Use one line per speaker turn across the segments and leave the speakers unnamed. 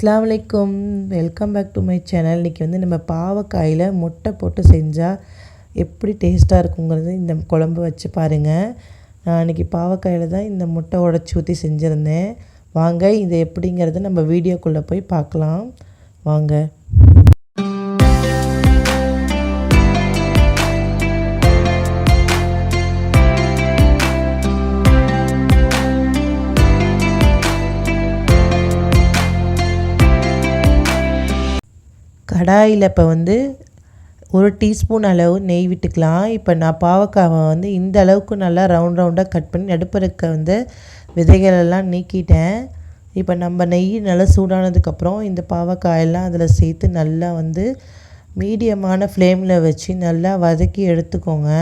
அஸ்ஸலாமு அலைக்கும், welcome back to my channel. இன்றைக்கி வந்து நம்ம பாவக்காயில் முட்டை போட்டு செஞ்சால் எப்படி டேஸ்ட்டாக இருக்குங்கிறது இந்த குழம்பு வச்சு பாருங்கள். நான் இன்றைக்கி பாவக்காயில் தான் இந்த முட்டை உடச்சி ஊற்றி செஞ்சுருந்தேன். வாங்க இது எப்படிங்கிறத நம்ம வீடியோக்குள்ளே போய் பார்க்கலாம் வாங்க. கடாயில் இப்போ வந்து 1 டீஸ்பூன் அளவு நெய் விட்டுக்கலாம். இப்போ நான் பாவக்காவை வந்து இந்த அளவுக்கு நல்லா ரவுண்டாக கட் பண்ணி நடுப்புற இருக்க வந்து விதைகளெல்லாம் நீக்கிட்டேன். இப்போ நம்ம நெய் நல்லா சூடானதுக்கப்புறம் இந்த பாவக்காயெல்லாம் அதில் சேர்த்து நல்லா வந்து மீடியமான ஃப்ளேமில் வச்சு நல்லா வதக்கி எடுத்துக்கோங்க.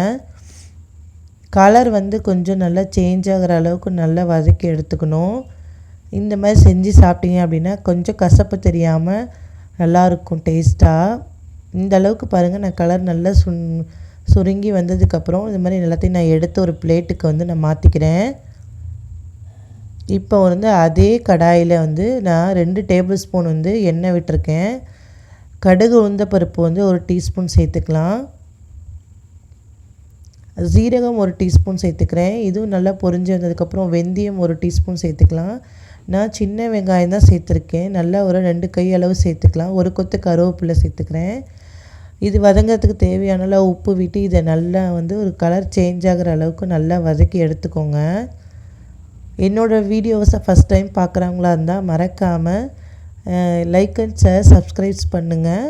கலர் வந்து கொஞ்சம் நல்லா சேஞ்ச் ஆகிற அளவுக்கு நல்லா வதக்கி எடுத்துக்கணும். இந்த மாதிரி செஞ்சு சாப்பிட்டீங்க அப்படின்னா கொஞ்சம் கசப்பு தெரியாமல் நல்லாயிருக்கும் டேஸ்ட்டாக. இந்த அளவுக்கு பாருங்கள், நான் கலர் நல்லா சுருங்கி வந்ததுக்கப்புறம் இந்த மாதிரி எல்லாத்தையும் நான் எடுத்து ஒரு பிளேட்டுக்கு வந்து நான் மாற்றிக்கிறேன். இப்போ வந்து அதே கடாயில் வந்து நான் 2 டேபிள் ஸ்பூன் வந்து எண்ணெய் விட்டுருக்கேன். கடுகு உளுந்த பருப்பு வந்து 1 டீஸ்பூன் சேர்த்துக்கலாம். சீரகம் 1 டீஸ்பூன் சேர்த்துக்கிறேன். இதுவும் நல்லா பொரிஞ்சு வந்ததுக்கப்புறம் வெந்தயம் 1 டீஸ்பூன் சேர்த்துக்கலாம். நான் சின்ன வெங்காயம் தான் சேர்த்துருக்கேன். நல்லா ஒரு 2 கை அளவு சேர்த்துக்கலாம். 1 கொத்து கருவேப்பிலை சேர்த்துக்கிறேன். இது வதங்கிறதுக்கு தேவையான அளவு உப்பு விட்டு இதை நல்லா வந்து ஒரு கலர் சேஞ்ச் ஆகிற அளவுக்கு நல்லா வதக்கி எடுத்துக்கோங்க. என்னோடய வீடியோஸை ஃபஸ்ட் டைம் பார்க்குறவங்களா இருந்தால் மறக்காமல் லைக் அண்ட் ஷேர் சப்ஸ்கிரைப்ஸ் பண்ணுங்கள்,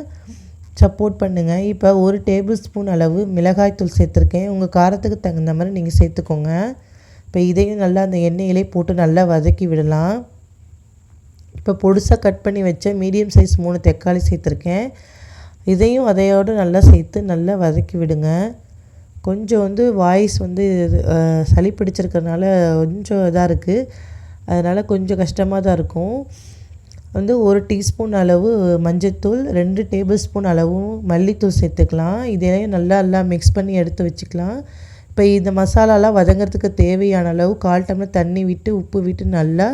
சப்போர்ட் பண்ணுங்கள். இப்போ 1 டேபிள் ஸ்பூன் அளவு மிளகாய்த்தூள் சேர்த்துருக்கேன். உங்கள் காரத்துக்கு தகுந்த மாதிரி நீங்கள் சேர்த்துக்கோங்க. இப்போ இதையும் நல்லா அந்த எண்ணெயிலே போட்டு நல்லா வதக்கி விடலாம். இப்போ பொடிசாக கட் பண்ணி வச்ச மீடியம் சைஸ் 3 தக்காளி சேர்த்துருக்கேன். இதையும் அதையோடு நல்லா சேர்த்து நல்லா வதக்கி விடுங்க. கொஞ்சம் வந்து வாய்ஸ் வந்து சளி பிடிச்சிருக்கிறதுனால கொஞ்சம் இதாக இருக்குது, அதனால் கொஞ்சம் கஷ்டமாக தான் இருக்கும். வந்து 1 டீஸ்பூன் அளவு மஞ்சள்தூள், 2 டேபிள் ஸ்பூன் அளவும் மல்லித்தூள் சேர்த்துக்கலாம். இதையும் நல்லா மிக்ஸ் பண்ணி எடுத்து வச்சுக்கலாம். இப்போ இந்த மசாலாலாம் வதங்கிறதுக்கு தேவையான அளவு 1/4 டம்ளர் தண்ணி விட்டு உப்பு விட்டு நல்லா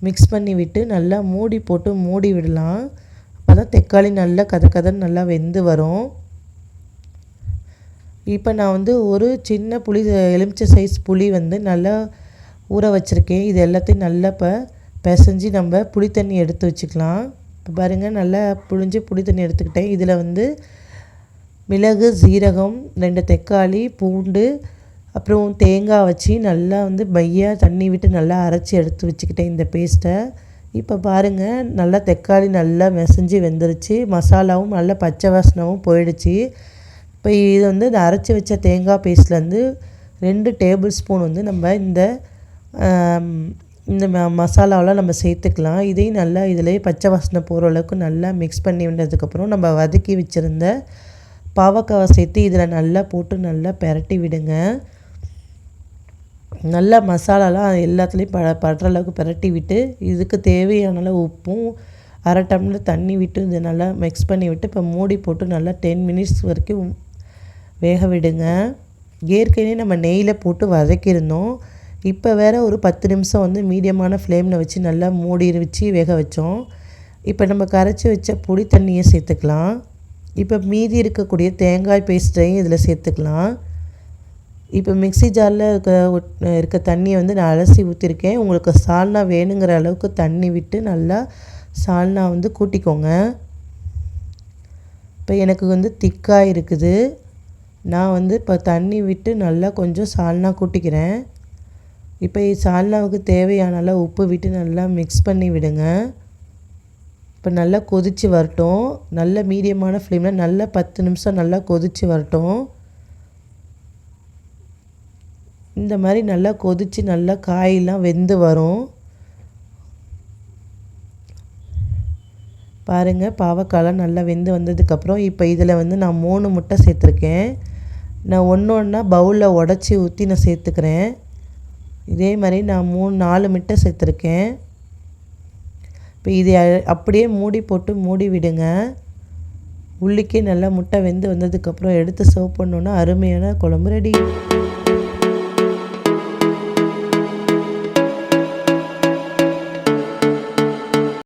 மிக்ஸ் பண்ணி விட்டு நல்லா மூடி போட்டு மூடி விடலாம். அப்போ தான் தக்காளி நல்லா கதன்னு நல்லா வெந்து வரும். இப்போ நான் வந்து ஒரு சின்ன புளி, எலுமிச்சை சைஸ் புளி வந்து நல்லா ஊற வச்சுருக்கேன். இது எல்லாத்தையும் நல்லா இப்போ பிசைஞ்சு நம்ம புளி தண்ணி எடுத்து வச்சுக்கலாம். இப்போ பாருங்கள், நல்லா புளிஞ்சு புளி தண்ணி எடுத்துக்கிட்டேன். இதில் வந்து மிளகு, சீரகம், 2 தக்காளி, பூண்டு, அப்புறம் தேங்காய் வச்சு நல்லா வந்து மையாக தண்ணி விட்டு நல்லா அரைச்சி எடுத்து வச்சுக்கிட்டேன் இந்த பேஸ்ட்டை. இப்போ பாருங்கள், நல்லா தக்காளி நல்லா மெசஞ்சு வெந்துருச்சு. மசாலாவும் நல்லா பச்சை வாசனாவும் போயிடுச்சு. இப்போ இது வந்து இந்த அரைச்சி வச்ச தேங்காய் பேஸ்ட்லேருந்து 2 டேபிள் ஸ்பூன் வந்து நம்ம இந்த மசாலாவெலாம் நம்ம சேர்த்துக்கலாம். இதையும் நல்லா இதிலே பச்சை வாசனை போகிற அளவுக்கு நல்லா மிக்ஸ் பண்ணி விட்டதுக்கப்புறம் நம்ம வதக்கி வச்சுருந்த பாவக்காவை சேர்த்து இதில் நல்லா போட்டு நல்லா பெரட்டி விடுங்க. நல்லா மசாலாலாம் எல்லாத்துலேயும் படுற அளவுக்கு பெரட்டி விட்டு இதுக்கு தேவையான அளவு உப்பும் 1/2 டம்ளர் தண்ணி விட்டு இதை நல்லா மிக்ஸ் பண்ணி விட்டு இப்போ மூடி போட்டு நல்லா 10 மினிட்ஸ் வரைக்கும் வேக விடுங்க. ஏற்கனவே நம்ம நெய்யில் போட்டு வதக்கியிருந்தோம். இப்போ வேறு ஒரு 10 நிமிஷம் வந்து மீடியமான ஃப்ளேமில் வச்சு நல்லா மூடி வச்சு வேக வச்சோம். இப்போ நம்ம கரைச்சி வச்ச பொடி தண்ணியை சேர்த்துக்கலாம். இப்போ மீதி இருக்கக்கூடிய தேங்காய் பேஸ்ட்டையும் இதில் சேர்த்துக்கலாம். இப்போ மிக்ஸி ஜாரில் இருக்க தண்ணியை வந்து நான் அலசி ஊற்றிருக்கேன். உங்களுக்கு சால்னா வேணுங்கிற அளவுக்கு தண்ணி விட்டு நல்லா சால்னா வந்து கூட்டிக்கோங்க. இப்போ எனக்கு வந்து திக்காக இருக்குது. நான் வந்து இப்போ தண்ணி விட்டு நல்லா கொஞ்சம் சால்னா கூட்டிக்கிறேன். இப்போ சால்னாவுக்கு தேவையான அளவு உப்பு விட்டு நல்லா மிக்ஸ் பண்ணி விடுங்க. இப்போ நல்லா கொதித்து வரட்டும். நல்ல மீடியமான ஃப்ளேமில் நல்லா 10 நிமிஷம் நல்லா கொதித்து வரட்டும். இந்த மாதிரி நல்லா கொதித்து நல்லா காயெல்லாம் வெந்து வரும். பாருங்கள், பாவக்காயெலாம் நல்லா வெந்து வந்ததுக்கப்புறம் இப்போ இதில் வந்து நான் 3 முட்டை சேர்த்துருக்கேன். நான் ஒன்றா பவுலில் உடச்சி ஊற்றி நான் சேர்த்துக்கிறேன். இதே மாதிரி நான் 4 முட்டை சேர்த்துருக்கேன். இப்போ இதை அப்படியே மூடி போட்டு மூடி விடுங்க. உள்ளிக்கே நல்லா முட்டை வெந்து வந்ததுக்கப்புறம் எடுத்து சர்வ் பண்ணோன்னா அருமையான குழம்பு ரெடி.